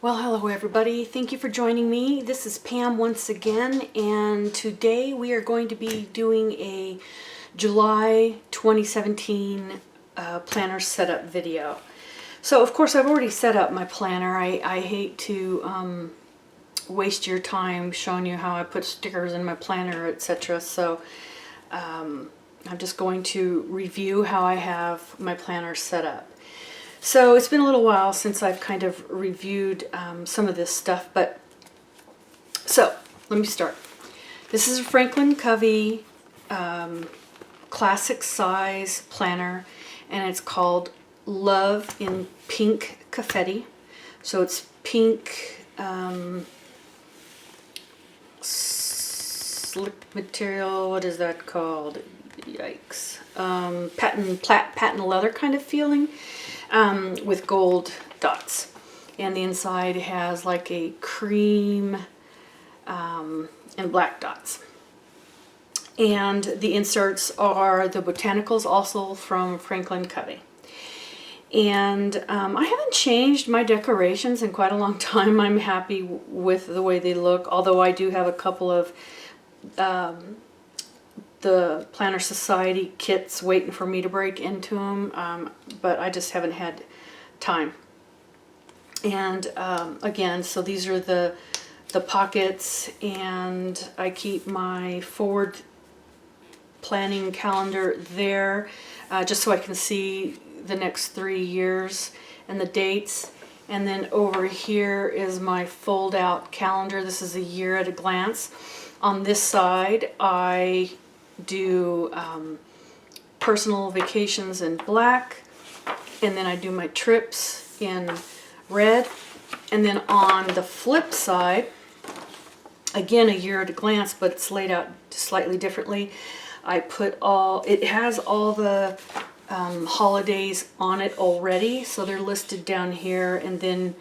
Well, hello everybody. Thank you for joining me. This is Pam once again, and today we are going to be doing a July 2017 planner setup video. So, of course, I've already set up my planner. I hate to waste your time showing you how I put stickers in my planner, etc. So, I'm just going to review how I have my planner set up. So it's been a little while since I've kind of reviewed some of this stuff, but so let me start. This is a Franklin Covey classic size planner, and it's called Love in Pink Confetti. So it's pink slick material. What is that called? Yikes! Patent leather kind of feeling. With gold dots, and the inside has like a cream and black dots, and the inserts are the botanicals, also from Franklin Covey. And I haven't changed my decorations in quite a long time. I'm happy with the way they look, although I do have a couple of the Planner Society kits waiting for me to break into them, but I just haven't had time. And again, so these are the pockets, and I keep my forward planning calendar there, just so I can see the next 3 years and the dates. And then over here is my fold out calendar. This is a year at a glance. On this side, I do personal vacations in black, and then I do my trips in red. And then on the flip side, again a year at a glance, but it's laid out slightly differently. I put it has all the holidays on it already, so they're listed down here, and then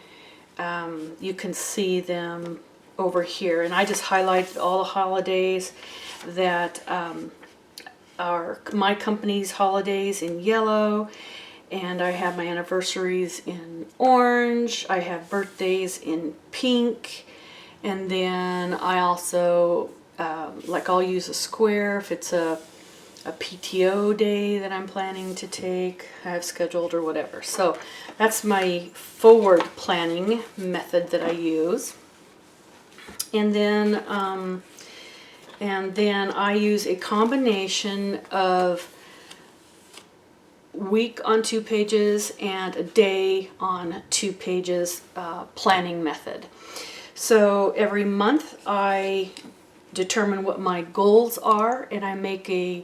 you can see them over here. And I just highlighted all the holidays that are my company's holidays in yellow, and I have my anniversaries in orange. I have birthdays in pink, and then I also I'll use a square if it's a PTO day that I'm planning to take, I have scheduled or whatever. So that's my forward planning method that I use. And then I use a combination of week on 2 pages and a day on 2 pages planning method. So every month I determine what my goals are, and I make a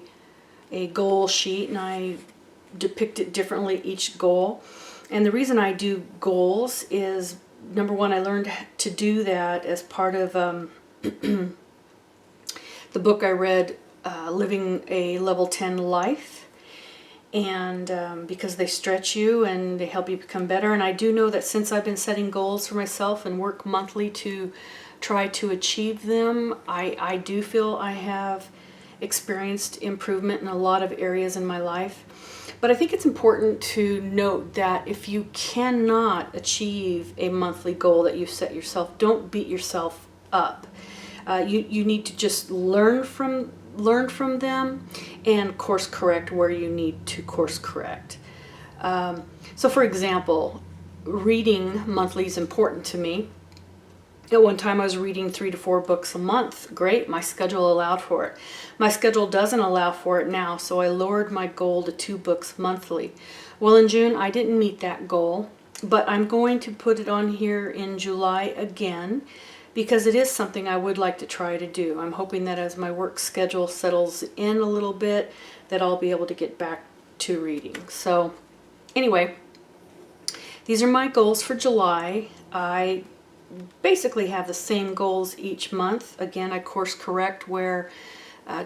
goal sheet, and I depict it differently each goal. And the reason I do goals is, number one, I learned to do that as part of the book I read, Living a Level 10 Life, and because they stretch you and they help you become better. And I do know that since I've been setting goals for myself and work monthly to try to achieve them, I do feel I have experienced improvement in a lot of areas in my life. But I think it's important to note that if you cannot achieve a monthly goal that you set yourself, don't beat yourself up. You need to just learn from them and course correct where you need to course correct. So for example, reading monthly is important to me. At one time I was reading 3 to 4 books a month. Great, my schedule allowed for it. My schedule doesn't allow for it now, so I lowered my goal to 2 books monthly. Well, in June I didn't meet that goal, but I'm going to put it on here in July again, because it is something I would like to try to do. I'm hoping that as my work schedule settles in a little bit, that I'll be able to get back to reading. So anyway, these are my goals for July. I basically have the same goals each month. Again, I course correct where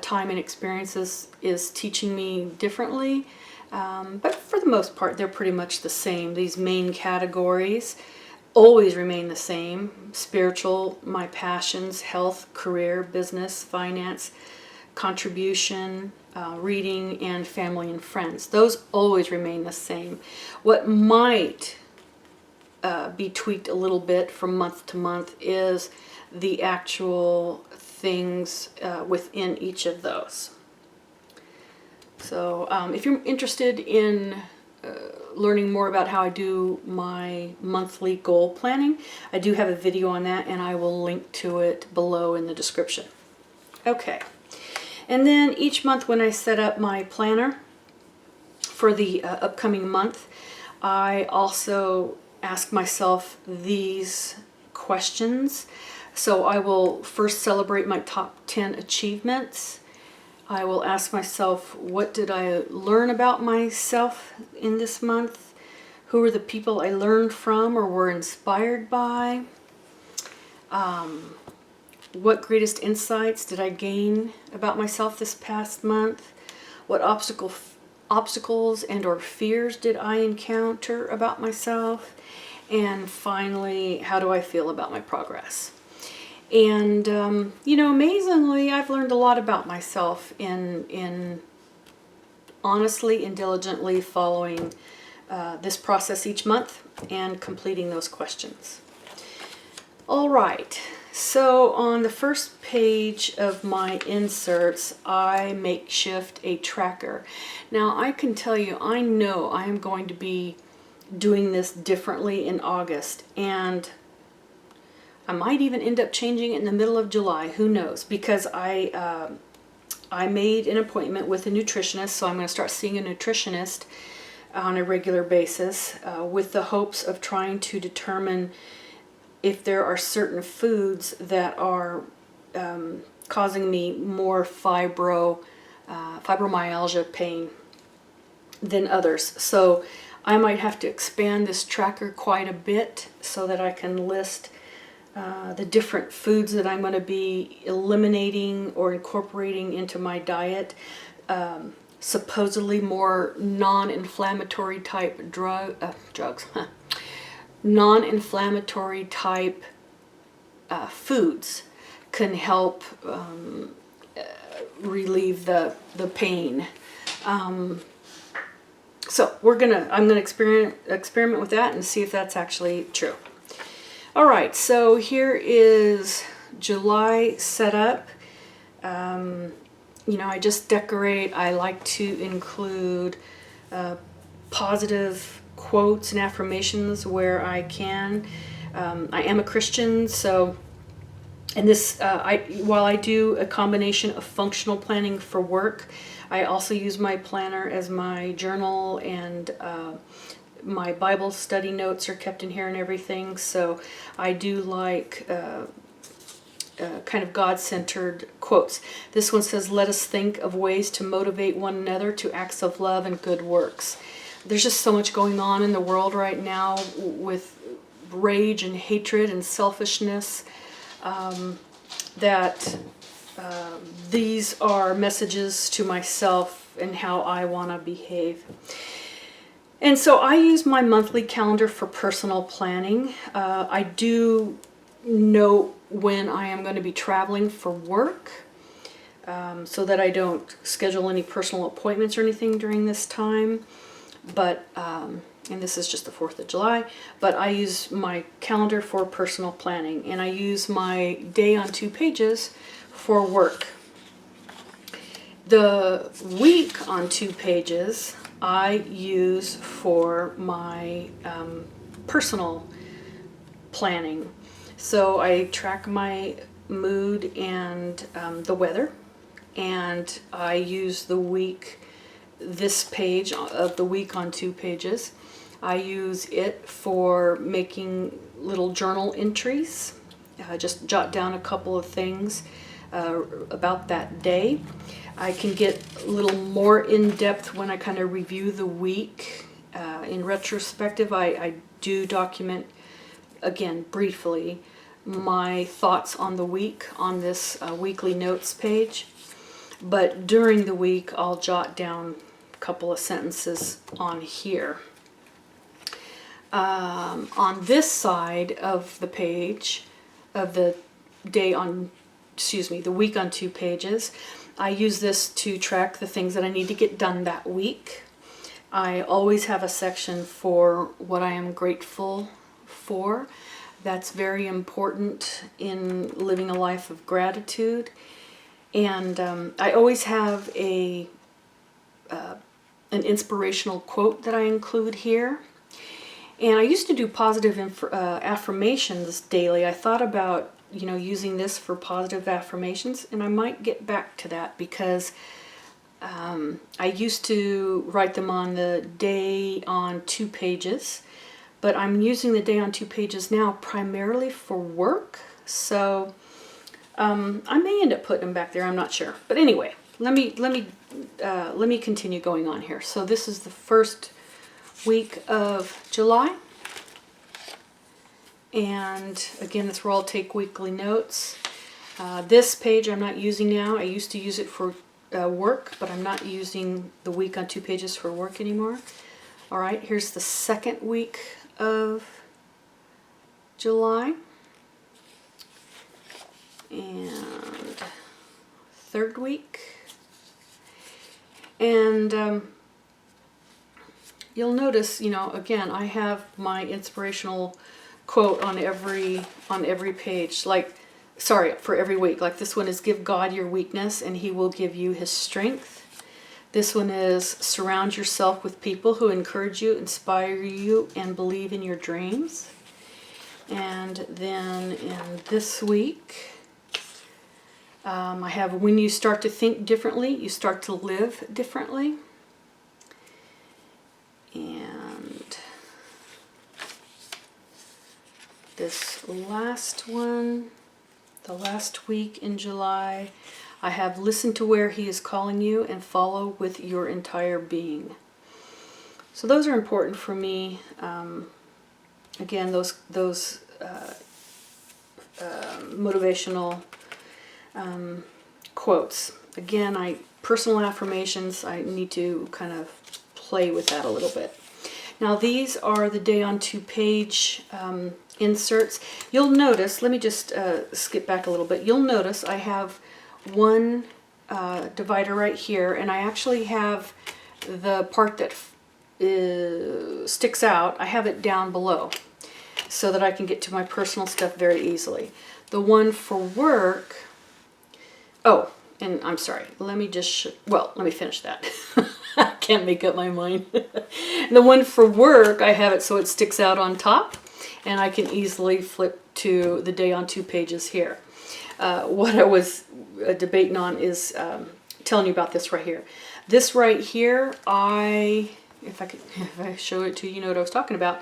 time and experiences is teaching me differently, but for the most part they're pretty much the same. These main categories always remain the same: spiritual, my passions, health, career, business, finance, contribution, reading, and family and friends. Those always remain the same. What might be tweaked a little bit from month to month is the actual things within each of those. So if you're interested in learning more about how I do my monthly goal planning, I do have a video on that, and I will link to it below in the description. Okay, and then each month when I set up my planner for the upcoming month, I also ask myself these questions. So I will first celebrate my top 10 achievements. I will ask myself, what did I learn about myself in this month? Who are the people I learned from or were inspired by? What greatest insights did I gain about myself this past month? What obstacles and or fears did I encounter about myself? And finally, how do I feel about my progress? And, you know, amazingly, I've learned a lot about myself in honestly and diligently following this process each month and completing those questions. All right, so on the first page of my inserts, I makeshift a tracker. Now, I can tell you, I know I am going to be doing this differently in August, and I might even end up changing it in the middle of July. Who knows? Because I made an appointment with a nutritionist, so I'm going to start seeing a nutritionist on a regular basis with the hopes of trying to determine if there are certain foods that are causing me more fibromyalgia pain than others. So I might have to expand this tracker quite a bit so that I can list the different foods that I'm going to be eliminating or incorporating into my diet. Supposedly more non-inflammatory type drugs. Non-inflammatory type foods can help relieve the pain. So I'm gonna experiment with that and see if that's actually true. All right, so here is July setup. You know, I just decorate. I like to include positive quotes and affirmations where I can. I am a Christian, so, and this, while I do a combination of functional planning for work, I also use my planner as my journal, and my Bible study notes are kept in here and everything. So I do like kind of God-centered quotes. This one says, "Let us think of ways to motivate one another to acts of love and good works." There's just so much going on in the world right now with rage and hatred and selfishness that these are messages to myself and how I want to behave. And so I use my monthly calendar for personal planning. I do note when I am going to be traveling for work so that I don't schedule any personal appointments or anything during this time. But, and this is just the 4th of July, but I use my calendar for personal planning, and I use my day on 2 pages for work. The week on 2 pages I use for my personal planning. So I track my mood and the weather, and I use the week, this page of the week on 2 pages. I use it for making little journal entries. Just jot down a couple of things about that day. I can get a little more in-depth when I kind of review the week. In retrospective, I do document, again, briefly, my thoughts on the week on this weekly notes page. But during the week, I'll jot down a couple of sentences on here. On this side of the page, of the day on, the week on 2 pages, I use this to track the things that I need to get done that week. I always have a section for what I am grateful 4. That's very important in living a life of gratitude. And I always have an inspirational quote that I include here. And I used to do positive affirmations daily. I thought about, using this for positive affirmations, and I might get back to that because I used to write them on the day on 2 pages, but I'm using the day on 2 pages now primarily for work. So I may end up putting them back there. I'm not sure. But anyway, let me continue going on here. So this is the first week of July, and again, that's where I'll take weekly notes. This page I'm not using now. I used to use it for work, but I'm not using the week on 2 pages for work anymore. All right, here's the second week of July, and third week, and you'll notice, again, I have my inspirational quote on every page, for every week. Like this one is, give God your weakness and he will give you his strength. This one is, surround yourself with people who encourage you, inspire you, and believe in your dreams. And then in this week, I have, when you start to think differently, you start to live differently. And this last one, the last week in July, I have, listen to where he is calling you and follow with your entire being. So those are important for me. Again, those motivational quotes. Again, personal affirmations, I need to kind of play with that a little bit. Now these are the day on 2 page inserts. You'll notice, let me just skip back a little bit. You'll notice I have one divider right here, and I actually have the part that sticks out, I have it down below so that I can get to my personal stuff very easily. The one for work, oh, and I'm sorry, let me finish that. I can't make up my mind. The one for work, I have it so it sticks out on top, and I can easily flip to the day on 2 pages here. What I was debating on is telling you about this right here. This right here, if I show it to you, you know what I was talking about.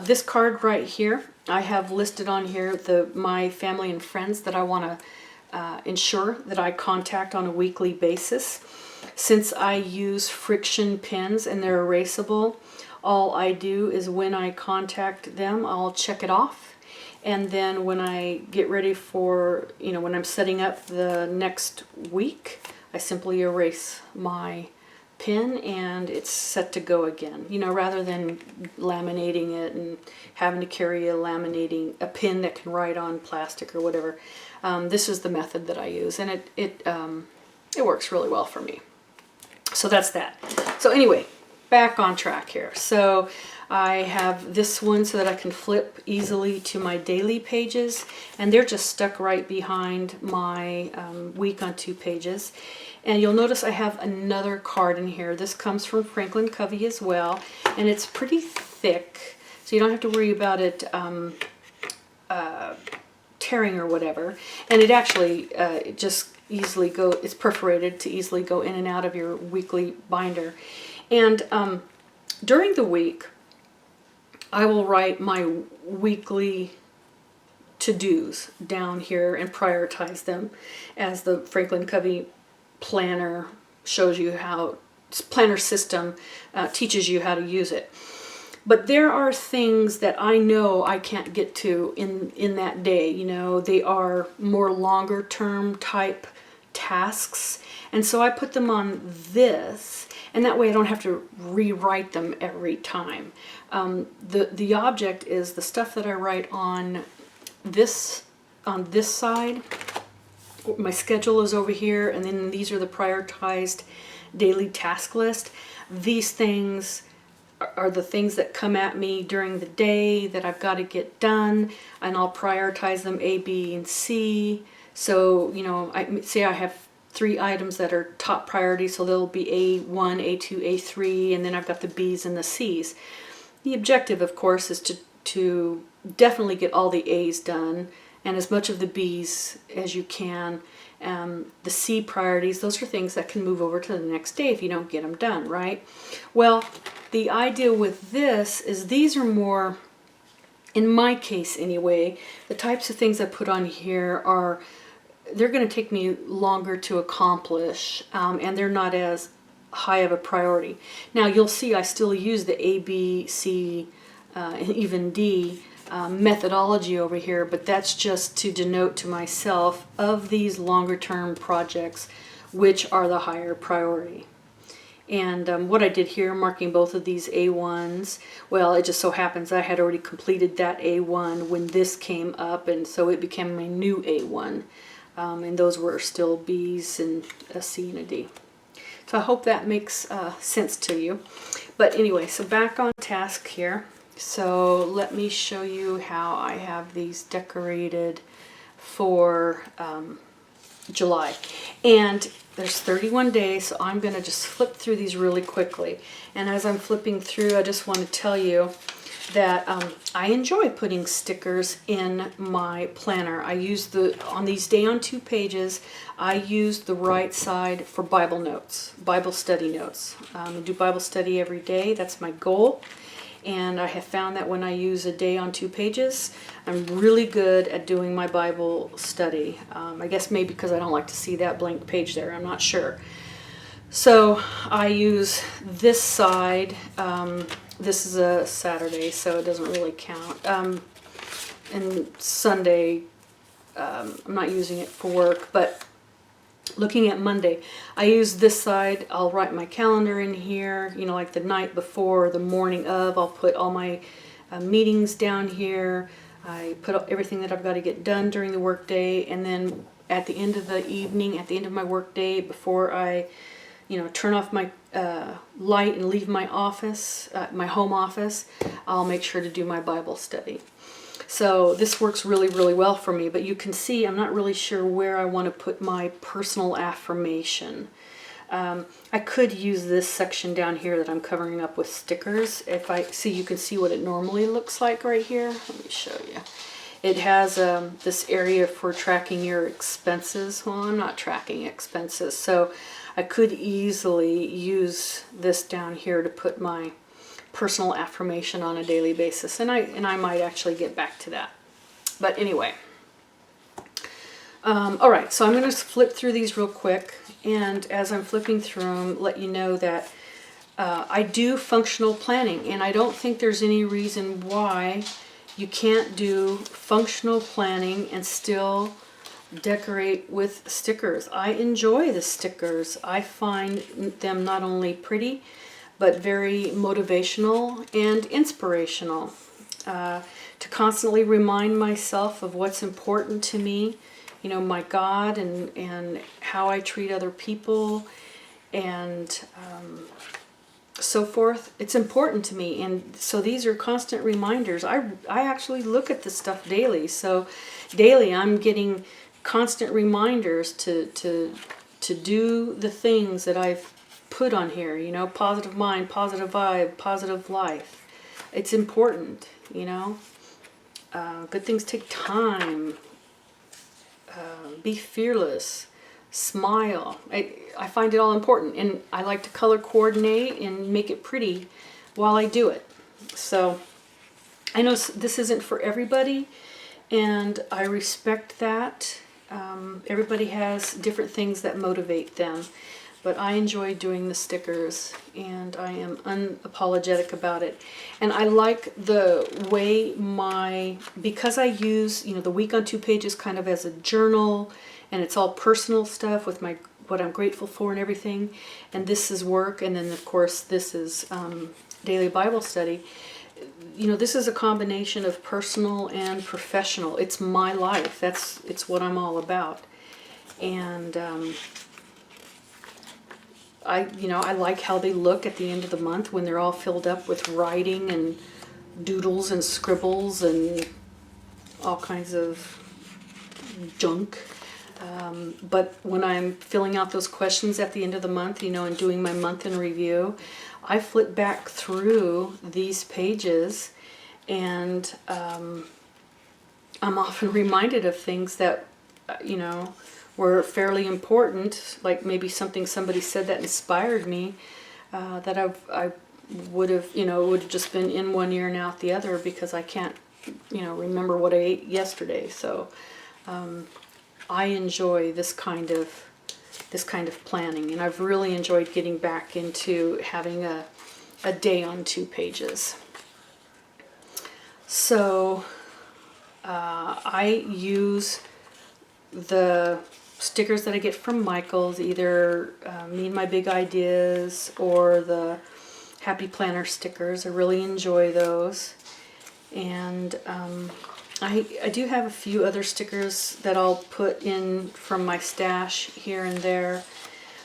This card right here, I have listed on here my family and friends that I want to ensure that I contact on a weekly basis. Since I use friction pens and they're erasable, all I do is when I contact them, I'll check it off. And then when I get ready for, when I'm setting up the next week, I simply erase my pen and it's set to go again. Rather than laminating it and having to carry a pen that can write on plastic or whatever. This is the method that I use, and it works really well for me. So that's that. So anyway, back on track here. So I have this one so that I can flip easily to my daily pages, and they're just stuck right behind my week on 2 pages. And you'll notice I have another card in here. This comes from Franklin Covey as well, and it's pretty thick, so you don't have to worry about it tearing or whatever. And it actually it's perforated to easily go in and out of your weekly binder. And during the week, I will write my weekly to-dos down here and prioritize them, as the Franklin Covey Planner shows you how, planner system teaches you how to use it. But there are things that I know I can't get to in that day. They are more longer term type tasks, and so I put them on this, and that way I don't have to rewrite them every time. The object is the stuff that I write on this side. My schedule is over here, and then these are the prioritized daily task list. These things are the things that come at me during the day that I've got to get done, and I'll prioritize them A, B, and C. So, you know, I have 3 items that are top priority, so there'll be A1, A2, A3, and then I've got the B's and the C's. The objective, of course, is to definitely get all the A's done and as much of the B's as you can. The C priorities, those are things that can move over to the next day if you don't get them done, right? Well, the idea with this is these are more, in my case anyway, the types of things I put on here are, they're going to take me longer to accomplish, and they're not as high of a priority. Now you'll see I still use the A, B, C, and even D methodology over here, but that's just to denote to myself of these longer term projects which are the higher priority. And what I did here, marking both of these A1s, well, it just so happens I had already completed that A1 when this came up, and so it became my new A1. And those were still B's and a C and a D. So I hope that makes sense to you. But anyway, so back on task here. So let me show you how I have these decorated for July. And there's 31 days, so I'm going to just flip through these really quickly. And as I'm flipping through, I just want to tell you that I enjoy putting stickers in my planner. I use on these day on 2 pages, I use the right side for Bible notes, Bible study notes. I do Bible study every day, that's my goal. And I have found that when I use a day on 2 pages, I'm really good at doing my Bible study. I guess maybe because I don't like to see that blank page there, I'm not sure. So I use this side. This is a Saturday, so it doesn't really count. And Sunday, I'm not using it for work, but looking at Monday, I use this side. I'll write my calendar in here, you know, like the night before or the morning of. I'll put all my meetings down here. I put everything that I've got to get done during the workday, and then at the end of the evening, at the end of my workday, before I turn off my light and leave my office, my home office, I'll make sure to do my Bible study. So this works really, really well for me, but you can see I'm not really sure where I want to put my personal affirmation. I could use this section down here that I'm covering up with stickers. If I see, you can see what it normally looks like right here. Let me show you. It has this area for tracking your expenses. Well, I'm not tracking expenses, so I could easily use this down here to put my personal affirmation on a daily basis, and I might actually get back to that. But anyway, all right, so I'm going to flip through these real quick, and as I'm flipping through them, let you know that I do functional planning, and I don't think there's any reason why you can't do functional planning and still decorate with stickers. I enjoy the stickers. I find them not only pretty, but very motivational and inspirational. To constantly remind myself of what's important to me, you know, my God, and how I treat other people, and so forth. It's important to me, and so these are constant reminders. I actually look at this stuff daily, so daily I'm getting constant reminders to do the things that I've put on here, you know, positive mind, positive vibe, positive life. It's important, you know. Good things take time. Be fearless. Smile. I find it all important, and I like to color coordinate and make it pretty while I do it. So I know this isn't for everybody, and I respect that. Everybody has different things that motivate them, but I enjoy doing the stickers, and I am unapologetic about it. And I like the way because I use, you know, the week on 2 pages kind of as a journal, and it's all personal stuff with what I'm grateful for and everything, and this is work, and then of course this is daily Bible study. You know, this is a combination of personal and professional. It's my life. It's what I'm all about. And I like how they look at the end of the month when they're all filled up with writing and doodles and scribbles and all kinds of junk. But when I'm filling out those questions at the end of the month, and doing my month in review, I flip back through these pages, and I'm often reminded of things that, were fairly important, like maybe something somebody said that inspired me, that I would have, it would have just been in one ear and out the other, because I can't, remember what I ate yesterday. So I enjoy this kind of planning, and I've really enjoyed getting back into having a day on 2 pages. So I use the stickers that I get from Michael's, either Me and My Big Ideas or the Happy Planner stickers. I really enjoy those. And I do have a few other stickers that I'll put in from my stash here and there.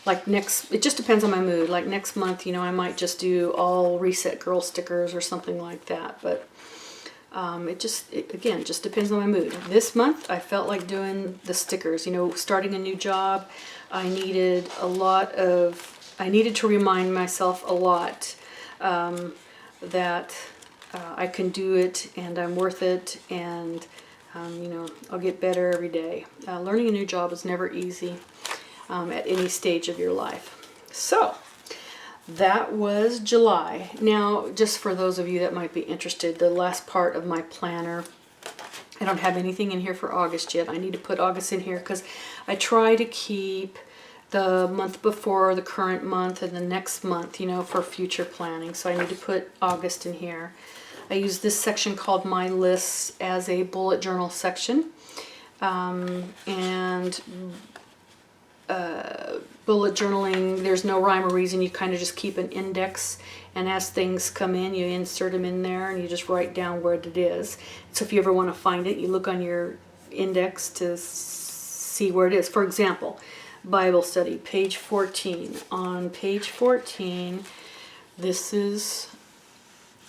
Like it just depends on my mood. Like next month, I might just do all Reset Girl stickers or something like that. But again, just depends on my mood. This month, I felt like doing the stickers. Starting a new job, I needed to remind myself a lot that I can do it, and I'm worth it, and I'll get better every day. Learning a new job is never easy at any stage of your life. So that was July. Now, just for those of you that might be interested, the last part of my planner, I don't have anything in here for August yet. I need to put August in here because I try to keep the month before, the current month, and the next month, for future planning. So I need to put August in here. I use this section called My Lists as a bullet journal section. Bullet journaling, there's no rhyme or reason. You kind of just keep an index, and as things come in, you insert them in there, and you just write down where it is. So if you ever want to find it, you look on your index to see where it is. For example, Bible study, page 14. On page 14, this is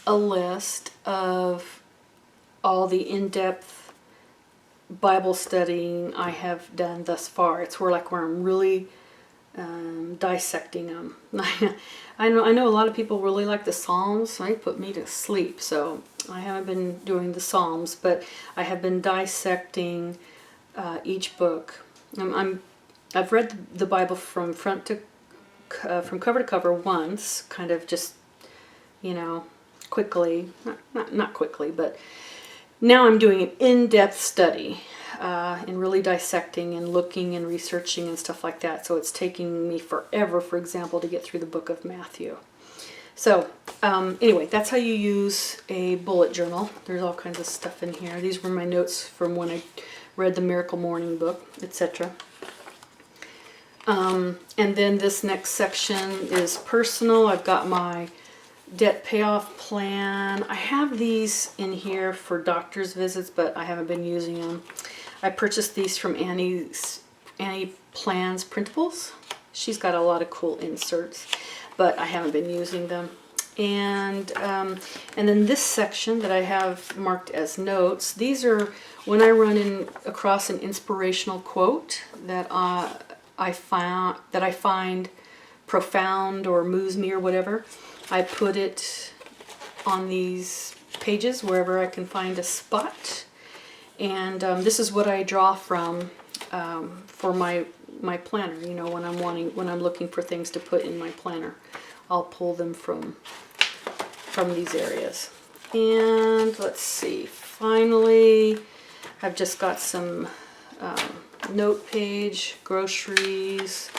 a list of all the in-depth Bible studying I have done thus far. It's where I'm really dissecting them. I know a lot of people really like the Psalms. They put me to sleep, so I haven't been doing the Psalms, but I have been dissecting each book. I've read the Bible from cover to cover once, kind of just quickly, not quickly, but now I'm doing an in-depth study and really dissecting and looking and researching and stuff like that. So it's taking me forever, for example, to get through the book of Matthew. So anyway, that's how you use a bullet journal. There's all kinds of stuff in here. These were my notes from when I read the Miracle Morning book, etc. And then this next section is personal. I've got my debt payoff plan. I have these in here for doctor's visits, but I haven't been using them. I purchased these from Annie Plans Printables. She's got a lot of cool inserts, but I haven't been using them. And then this section that I have marked as notes, these are when I run across an inspirational quote that I find profound or moves me or whatever. I put it on these pages wherever I can find a spot, and this is what I draw from for my planner. When I'm looking for things to put in my planner, I'll pull them from these areas. And let's see. Finally, I've just got some note page, groceries.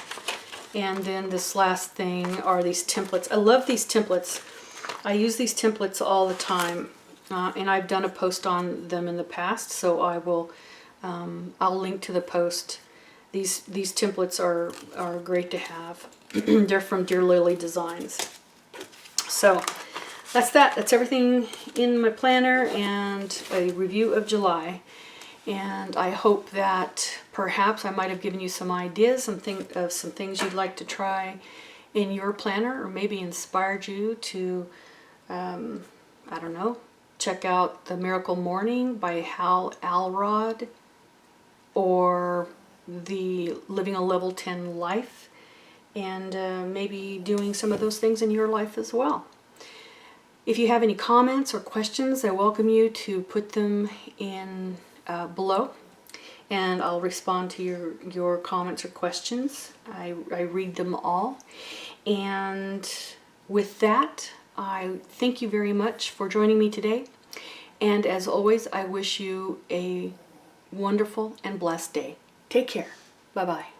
And then this last thing are these templates. I love these templates. I use these templates all the time, and I've done a post on them in the past, so I'll link to the post. These templates are great to have. They're from Dear Lily Designs. So that's that. That's everything in my planner and a review of July. And I hope that perhaps I might have given you some ideas of some things you'd like to try. in your planner, or maybe inspired you to, I don't know, check out The Miracle Morning by Hal Elrod, or the Living a Level 10 Life, and maybe doing some of those things in your life as well. If you have any comments or questions, I welcome you to put them in below, and I'll respond to your comments or questions. I read them all. And with that, I thank you very much for joining me today. And as always, I wish you a wonderful and blessed day. Take care. Bye-bye.